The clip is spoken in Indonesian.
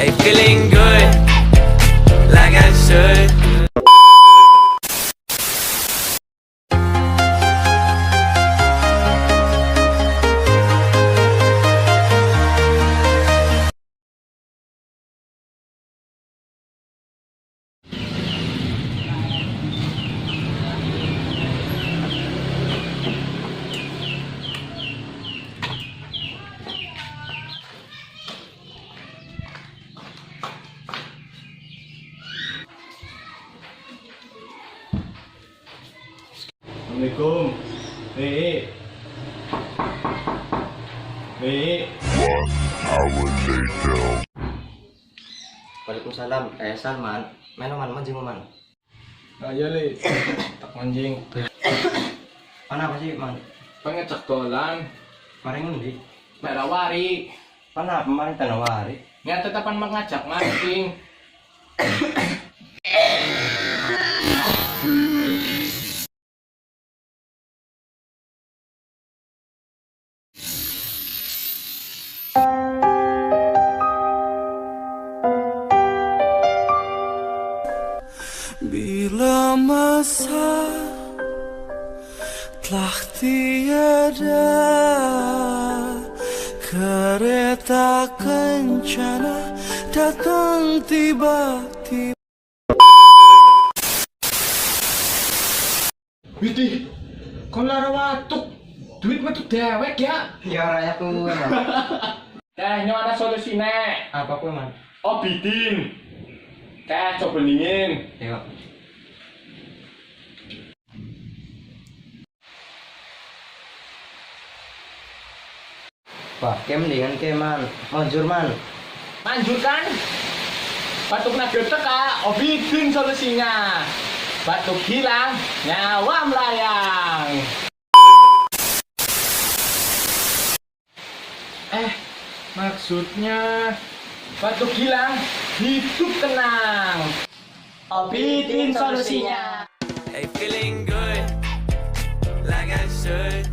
Hey, feeling good, like I should. Assalamualaikum. Waalaikumsalam. Salman, mana man mancing man? Ayo le, tak mancing. Mana apa sih man? Pengecek dolan, Kemarin ngendi? merawari. Mana kemarin tanawari? Nggak tetapan mengajak mancing. Bila masa telah tiada, kereta kencana datang tiba-tiba. Widih, kon lara watuk. Duit metu dewek ya. Ya raya ku emang. Ini mana solusinya? Apa ku man? Oh bidin. Coba dingin. Yuk. Wah, mendingan man. Manjur man. Manjur kan? Batuk nugget teka, bidin solusinya. Batuk hilang, nyawa melayang. Maksudnya batuk hilang, hidup tenang. Bidin solusinya. Hey, feeling good, like I should.